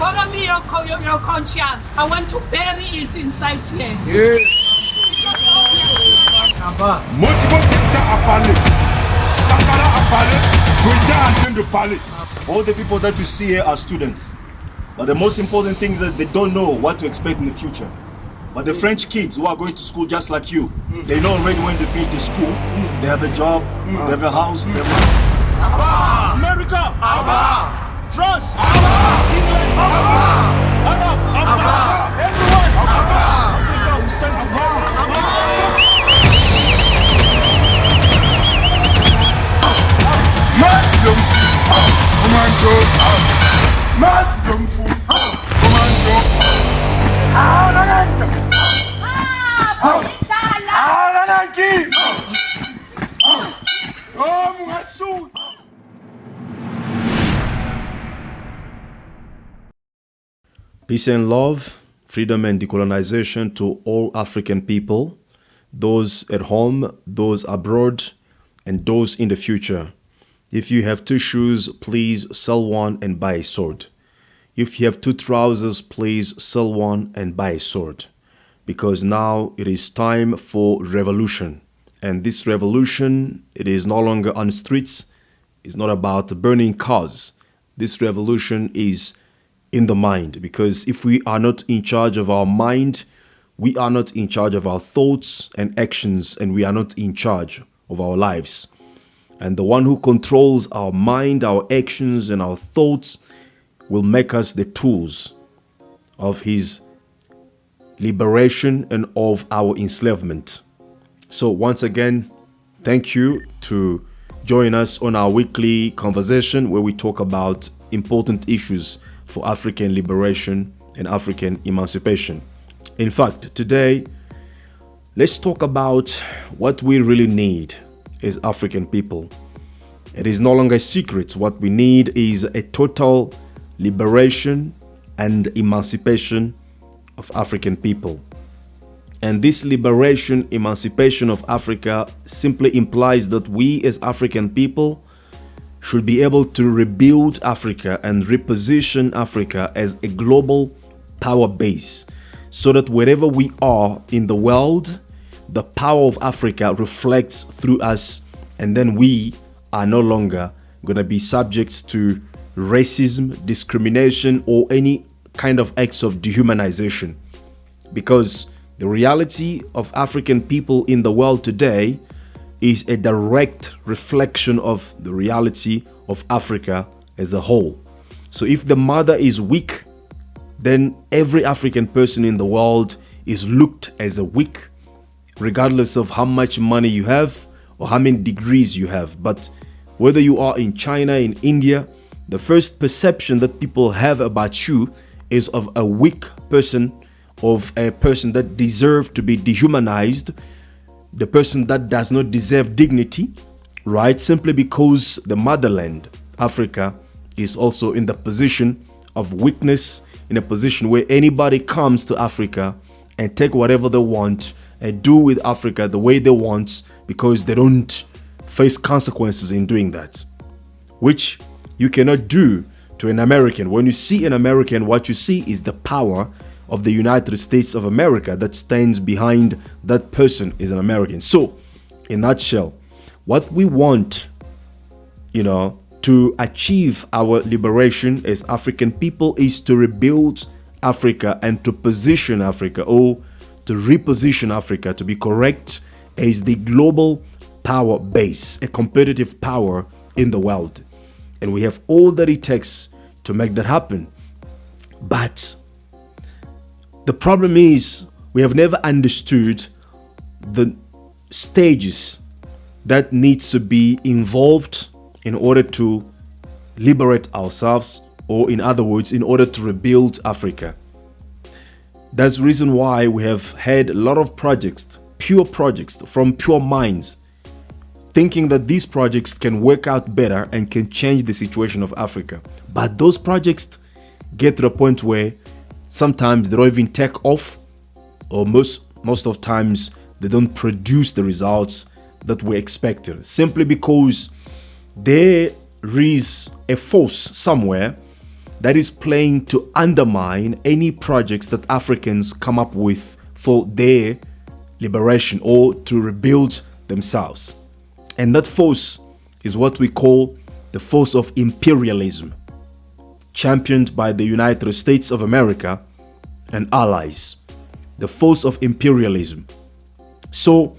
Follow me your conscience. I want to bury it inside here. Yes. Motivo Dicta a parlé. Sankara a parlé. Goïta est en train de parler. All the people that you see here are students. But the most important thing is that they don't know what to expect in the future. But the French kids who are going to school just like you, they know already when they finish the school, they have a job, they have a house, they have a... Abba! America! Abba! France! Abba! England! Abba! Arab! Abba! Everyone! Abba! Africa, we stand together! Mass young fool! Commando! Mass young fool! Commando! Peace and love, freedom and decolonization to all African people, those at home, those abroad, and those in the future. If you have 2 shoes, please sell one and buy a sword. If you have 2 trousers, please sell one and buy a sword. Because now it is time for revolution. And this revolution, it is no longer on the streets. It's not about burning cars. This revolution is in the mind. Because if we are not in charge of our mind, we are not in charge of our thoughts and actions, and we are not in charge of our lives. And the one who controls our mind, our actions, and our thoughts will make us the tools of his liberation and of our enslavement. So once again, thank you to join us on our weekly conversation where we talk about important issues for African liberation and African emancipation. In fact, today, let's talk about what we really need as African people. It is no longer a secret. What we need is a total liberation and emancipation of African people. And this liberation, emancipation of Africa simply implies that we as African people should be able to rebuild Africa and reposition Africa as a global power base, so that wherever we are in the world, the power of Africa reflects through us, and then we are no longer going to be subject to racism, discrimination, or any kind of acts of dehumanization. Because the reality of African people in the world today is a direct reflection of the reality of Africa as a whole. So if the mother is weak, then every African person in the world is looked as a weak, regardless of how much money you have or how many degrees you have. But whether you are in China, in India, the first perception that people have about you is of a weak person, of a person that deserves to be dehumanized, the person that does not deserve dignity, right? Simply because the motherland, Africa, is also in the position of weakness, in a position where anybody comes to Africa and take whatever they want and do with Africa the way they want, because they don't face consequences in doing that, which you cannot do to an American. When you see an American, what you see is the power of the United States of America that stands behind that person is an American. So, in a nutshell, what we want, to achieve our liberation as African people is to rebuild Africa and to position Africa, or to reposition Africa, to be correct, as the global power base, a competitive power in the world. And we have all that it takes to make that happen. But the problem is we have never understood the stages that needs to be involved in order to liberate ourselves, or in other words, in order to rebuild Africa. That's the reason why we have had a lot of projects, pure projects from pure minds, thinking that these projects can work out better and can change the situation of Africa. But those projects get to the point where sometimes they don't even take off, or most of times they don't produce the results that we expected, simply because there is a force somewhere that is playing to undermine any projects that Africans come up with for their liberation or to rebuild themselves. And that force is what we call the force of imperialism, championed by the United States of America and allies. The force of imperialism. So,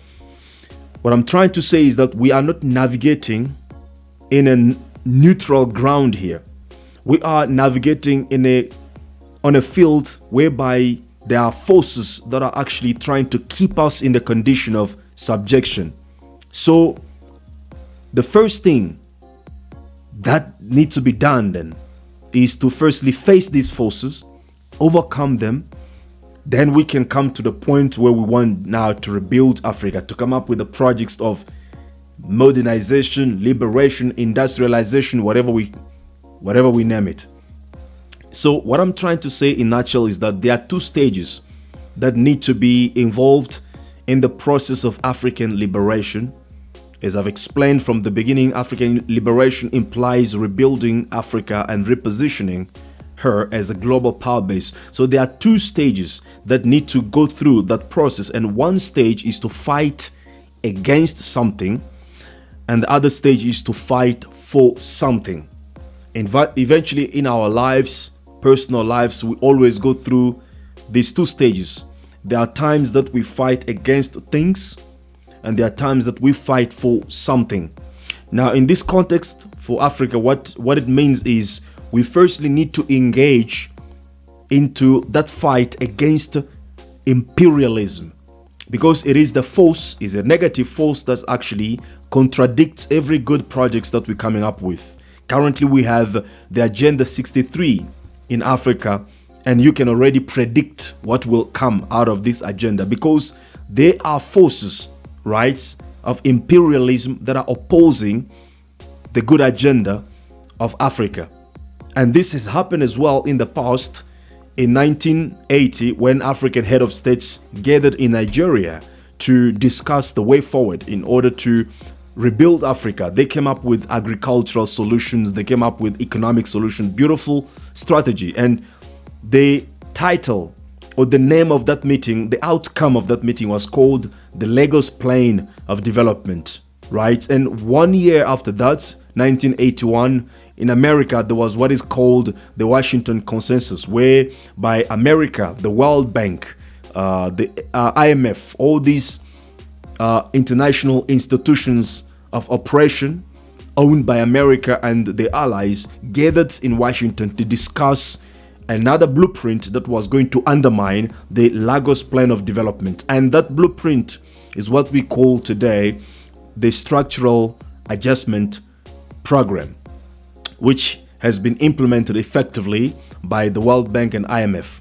what I'm trying to say is that we are not navigating in a neutral ground here. We are navigating on a field whereby there are forces that are actually trying to keep us in the condition of subjection. So, the first thing that needs to be done then is to firstly face these forces, overcome them. Then we can come to the point where we want now to rebuild Africa, to come up with the projects of modernization, liberation, industrialization, whatever we name it. So what I'm trying to say in a nutshell is that there are two stages that need to be involved in the process of African liberation. As I've explained from the beginning, African liberation implies rebuilding Africa and repositioning her as a global power base. So there are two stages that need to go through that process, and one stage is to fight against something and the other stage is to fight for something. And eventually in our lives, personal lives, we always go through these two stages. There are times that we fight against things and there are times that we fight for something. Now in this context for Africa, what it means is we firstly need to engage into that fight against imperialism, because it is the force, is a negative force that actually contradicts every good projects that we're coming up with. Currently we have the Agenda 63 in Africa, and you can already predict what will come out of this agenda, because there are forces, right, of imperialism that are opposing the good agenda of Africa. And this has happened as well in the past. In 1980, when African head of states gathered in Nigeria to discuss the way forward in order to rebuild Africa, they came up with agricultural solutions, they came up with economic solutions, beautiful strategy. And the title or the name of that meeting, the outcome of that meeting was called the Lagos Plan of Development, right? And 1 year after that, 1981, in America, there was what is called the Washington Consensus, where by America, the World Bank, the IMF, all these international institutions of operation owned by America and the allies gathered in Washington to discuss another blueprint that was going to undermine the Lagos Plan of Development. And that blueprint is what we call today the Structural Adjustment Program, which has been implemented effectively by the World Bank and IMF.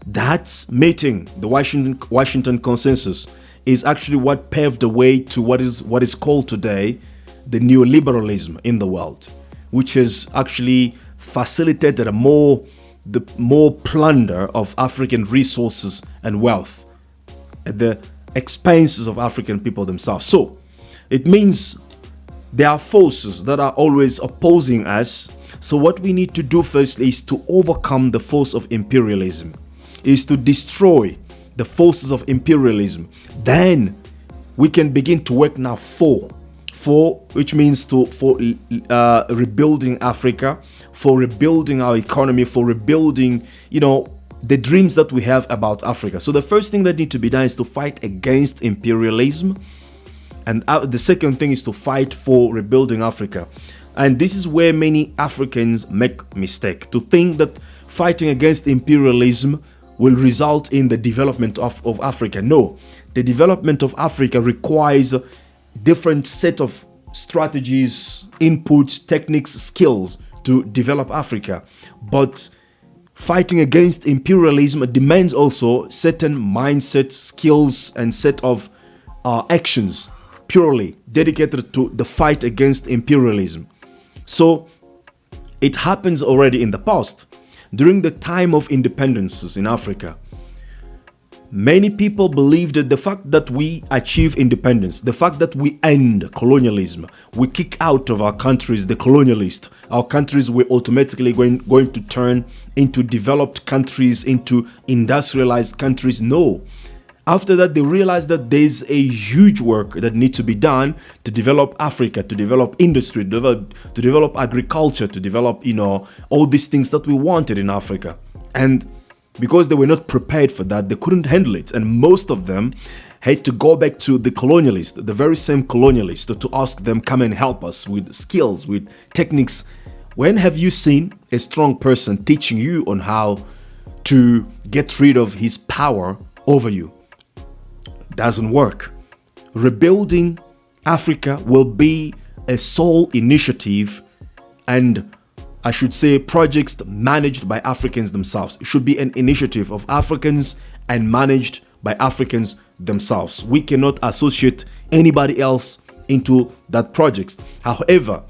That meeting, the Washington Consensus, is actually what paved the way to what is called today the neoliberalism in the world, which has actually facilitated the more plunder of African resources and wealth at the expenses of African people themselves. So it means there are forces that are always opposing us. So what we need to do firstly is to overcome the force of imperialism, is to destroy the forces of imperialism. Then we can begin to work now for which means for rebuilding Africa, for rebuilding our economy, for rebuilding, the dreams that we have about Africa. So the first thing that needs to be done is to fight against imperialism. And the second thing is to fight for rebuilding Africa. And this is where many Africans make mistake, to think that fighting against imperialism will result in the development of Africa. No, the development of Africa requires a different set of strategies, inputs, techniques, skills to develop Africa. But fighting against imperialism demands also certain mindsets, skills, and set of actions purely dedicated to the fight against imperialism. So it happens already in the past. During the time of independences in Africa, Many people believe that the fact that we achieve independence, the fact that we end colonialism, we kick out of our countries the colonialists, our countries were automatically going to turn into developed countries, into industrialized countries. No. After that, they realized that there's a huge work that needs to be done to develop Africa, to develop industry, to develop agriculture, to develop, all these things that we wanted in Africa. And because they were not prepared for that, they couldn't handle it. And most of them had to go back to the colonialists, the very same colonialists, to ask them, come and help us with skills, with techniques. When have you seen a strong person teaching you on how to get rid of his power over you? Doesn't work. Rebuilding Africa will be a sole initiative, and I should say projects managed by Africans themselves. It should be an initiative of Africans and managed by Africans themselves. We cannot associate anybody else into that project. However,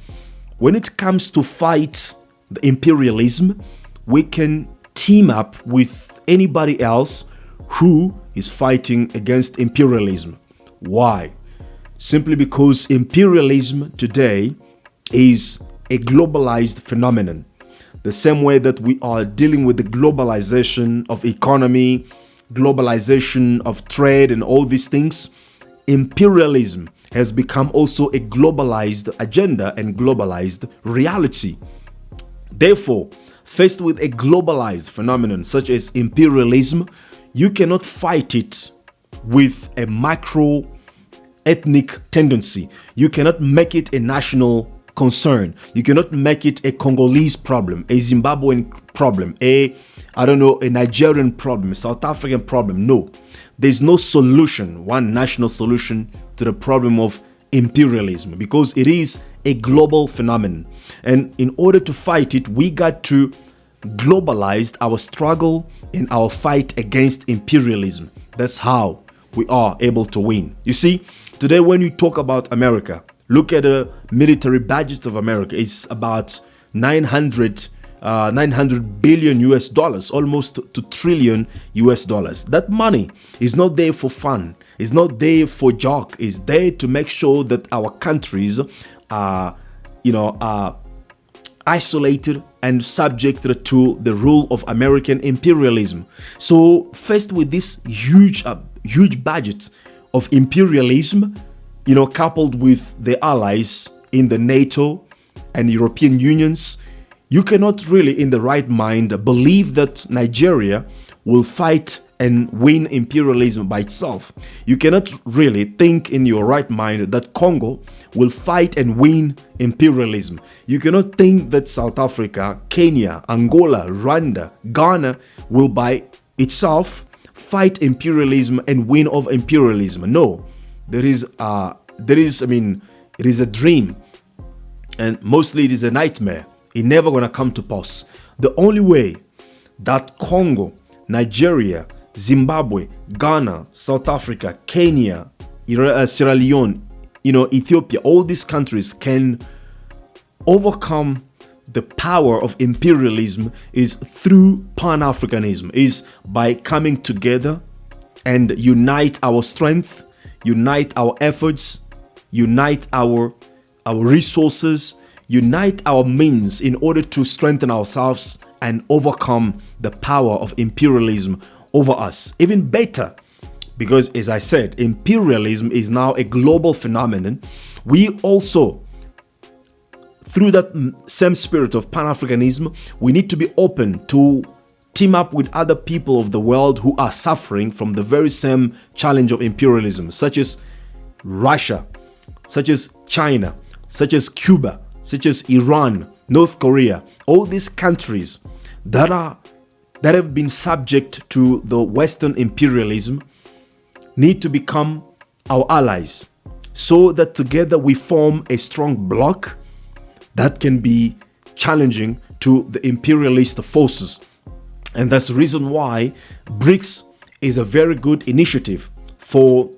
when it comes to fight the imperialism, we can team up with anybody else who is fighting against imperialism. Why? Simply because imperialism today is a globalized phenomenon. The same way that we are dealing with the globalization of economy, globalization of trade and all these things, imperialism has become also a globalized agenda and globalized reality. Therefore, faced with a globalized phenomenon such as imperialism, you cannot fight it with a micro ethnic tendency. You cannot make it a national concern. You cannot make it a Congolese problem, a Zimbabwean problem, a Nigerian problem, a South African problem. No, there's no solution, one national solution to the problem of imperialism, because it is a global phenomenon. And in order to fight it, we got to globalize our struggle in our fight against imperialism. That's how we are able to win. You see, today when you talk about America, look at the military budget of America. It's about 900 billion US dollars, almost to trillion US dollars. That money is not there for fun. It's not there for joke. It's there to make sure that our countries are isolated and subject to the rule of American imperialism. So faced with this huge budget of imperialism, coupled with the allies in the NATO and European unions, you cannot really in the right mind believe that Nigeria will fight and win imperialism by itself. You cannot really think in your right mind that Congo will fight and win imperialism. You cannot think that South Africa, Kenya, Angola, Rwanda, Ghana will by itself fight imperialism and win over imperialism. No, it is a dream, and mostly it is a nightmare. It's never gonna come to pass. The only way that Congo, Nigeria, Zimbabwe, Ghana, South Africa, Kenya, Sierra Leone, Ethiopia, all these countries can overcome the power of imperialism is through Pan-Africanism, is by coming together and unite our strength, unite our efforts, unite our resources, unite our means in order to strengthen ourselves and overcome the power of imperialism over us. Even better, because as I said, imperialism is now a global phenomenon. We also, through that same spirit of Pan-Africanism, we need to be open to team up with other people of the world who are suffering from the very same challenge of imperialism, such as Russia, such as China, such as Cuba, such as Iran, North Korea, all these countries that have been subject to the Western imperialism need to become our allies, so that together we form a strong bloc that can be challenging to the imperialist forces. And that's the reason why BRICS is a very good initiative for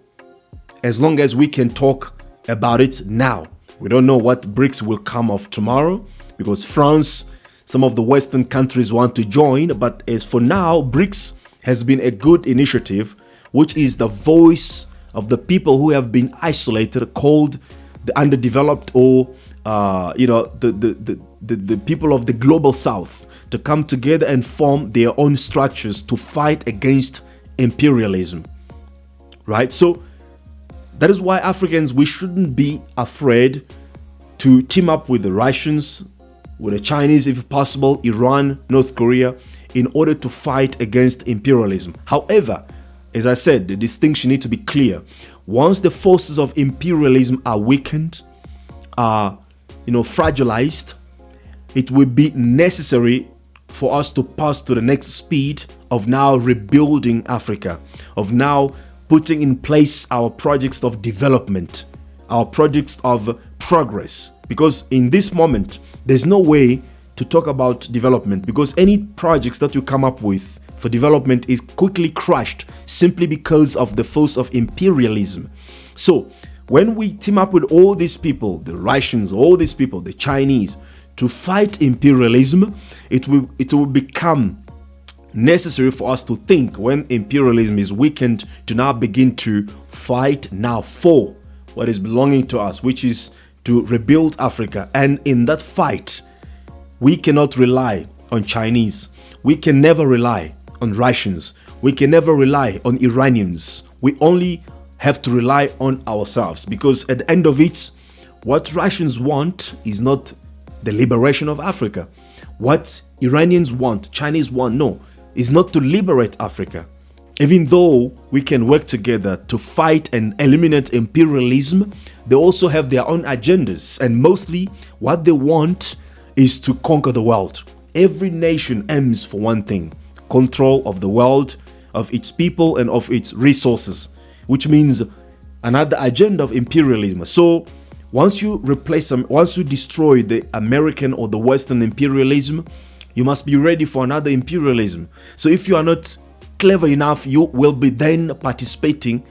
as long as we can talk about it now. We don't know what BRICS will come of tomorrow, because France, some of the Western countries want to join, but as for now, BRICS has been a good initiative which is the voice of the people who have been isolated, called the underdeveloped, or the people of the global south, to come together and form their own structures to fight against imperialism, right? So that is why Africans, we shouldn't be afraid to team up with the Russians, with the Chinese, if possible, Iran, North Korea, in order to fight against imperialism. However, as I said, the distinction needs to be clear. Once the forces of imperialism are weakened, are fragilized, it will be necessary for us to pass to the next speed of now rebuilding Africa, of now putting in place our projects of development, our projects of progress. Because in this moment, there's no way to talk about development, because any projects that you come up with for development is quickly crushed simply because of the force of imperialism. So when we team up with all these people, the Russians, all these people, the Chinese, to fight imperialism, it will become necessary for us to think, when imperialism is weakened, to now begin to fight now for what is belonging to us, which is to rebuild Africa. And in that fight, we cannot rely on Chinese. We can never rely on Russians. We can never rely on Iranians. We only have to rely on ourselves, because at the end of it, what Russians want is not the liberation of Africa. What Iranians want, Chinese want, no, is not to liberate Africa. Even though we can work together to fight and eliminate imperialism, they also have their own agendas, and mostly what they want is to conquer the world. Every nation aims for one thing: control of the world, of its people and of its resources, which means another agenda of imperialism. So once you replace them, once you destroy the American or the Western imperialism, you must be ready for another imperialism. So if you are not clever enough, you will be then participating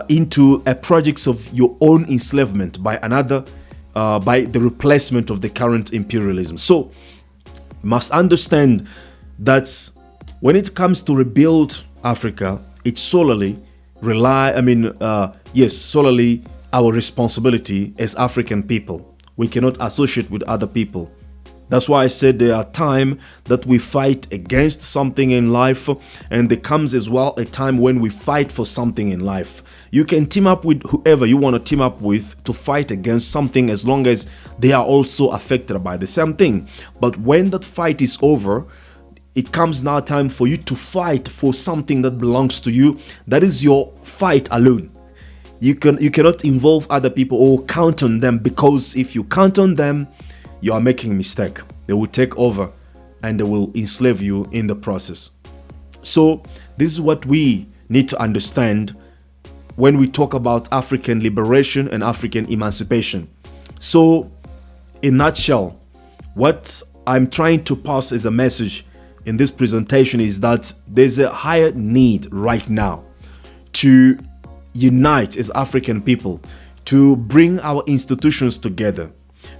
into a projects of your own enslavement by another, by the replacement of the current imperialism. So you must understand that when it comes to rebuild Africa, it's solely solely our responsibility as African people. We cannot associate with other people. That's why I said there are times that we fight against something in life, and there comes as well a time when we fight for something in life. You can team up with whoever you want to team up with to fight against something, as long as they are also affected by the same thing. But when that fight is over, it comes now time for you to fight for something that belongs to you. That is your fight alone. You cannot involve other people or count on them, because if you count on them, you are making a mistake. They will take over and they will enslave you in the process. So this is what we need to understand when we talk about African liberation and African emancipation. So in a nutshell, what I'm trying to pass as a message in this presentation is that there's a higher need right now to unite as African people, to bring our institutions together,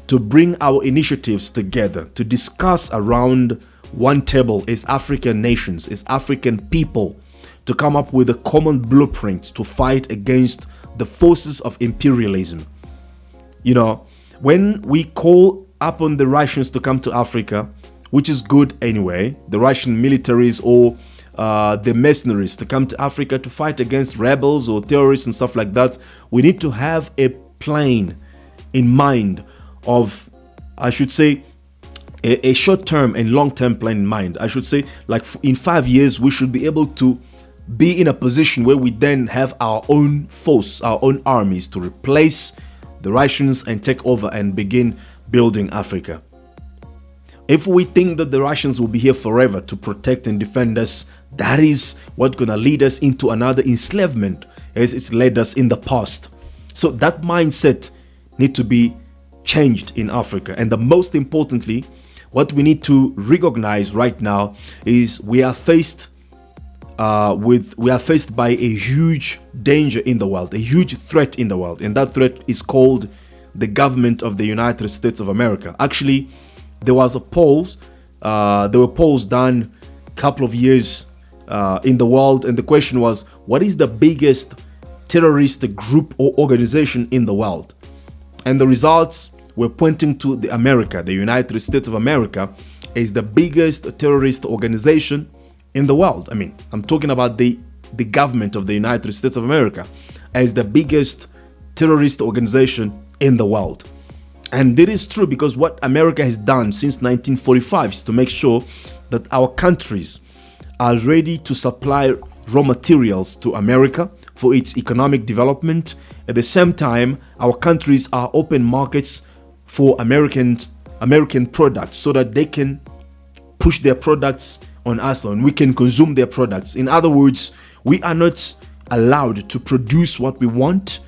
to bring our initiatives together, to discuss around one table as African nations, as African people, to come up with a common blueprint to fight against the forces of imperialism. When we call upon the Russians to come to Africa, which is good anyway, the Russian militaries or the mercenaries to come to Africa to fight against rebels or terrorists and stuff like that, we need to have a plan in mind of, I should say, a short-term and long-term plan in mind. I should say, like in 5 years, we should be able to be in a position where we then have our own force, our own armies to replace the Russians and take over and begin building Africa. If we think that the Russians will be here forever to protect and defend us, that is what's going to lead us into another enslavement as it's led us in the past. So that mindset needs to be changed in Africa. And the most importantly, what we need to recognize right now is we are faced by a huge danger in the world, a huge threat in the world, and that threat is called the government of the United States of America. Actually, there were polls done a couple of years in the world, and the question was, what is the biggest terrorist group or organization in the world? And the results were pointing to the United States of America is the biggest terrorist organization in the world. I mean, I'm talking about the government of the United States of America as the biggest terrorist organization in the world. And it is true, because what America has done since 1945 is to make sure that our countries are ready to supply raw materials to America for its economic development. At the same time, our countries are open markets for American products, so that they can push their products on us and we can consume their products. In other words, we are not allowed to produce what we want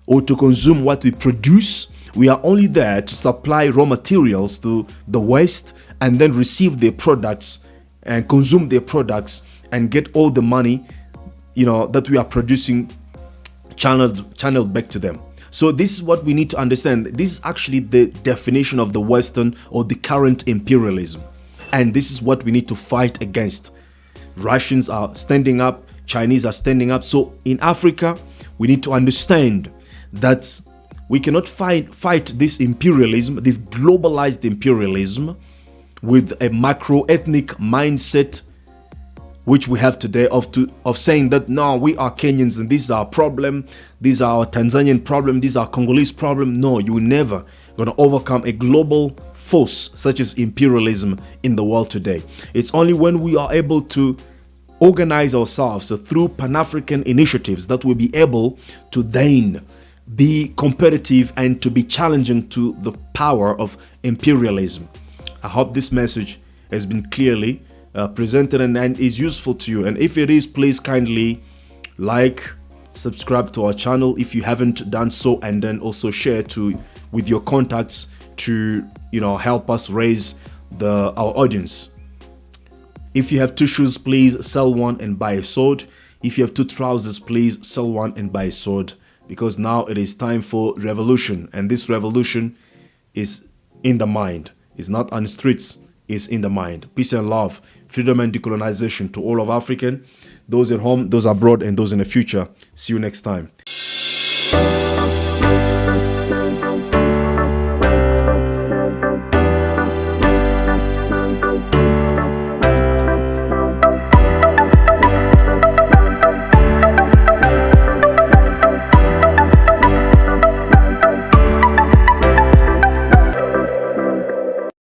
or to consume what we produce. We are only there to supply raw materials to the West and then receive their products and consume their products and get all the money, that we are producing channeled back to them. So this is what we need to understand. This is actually the definition of the Western or the current imperialism. And this is what we need to fight against. Russians are standing up, Chinese are standing up. So in Africa, we need to understand that we cannot fight this imperialism, this globalized imperialism, with a macro-ethnic mindset which we have today of saying that no, we are Kenyans and this is our problem, these are our Tanzanian problem, these are Congolese problem. No, you're never going to overcome a global force such as imperialism in the world today. It's only when we are able to organize ourselves through Pan-African initiatives that we'll be able to then be competitive and to be challenging to the power of imperialism. I hope this message has been clearly presented and is useful to you. And if it is, please kindly like, subscribe to our channel if you haven't done so, and then also share with your contacts to help us raise our audience. If you have 2 shoes, please sell one and buy a sword. If you have 2 trousers, please sell one and buy a sword, because now it is time for revolution, and this revolution is in the mind. It's not on the streets, it's in the mind. Peace and love, freedom and decolonization to all of African, those at home, those abroad, and those in the future. See you next time.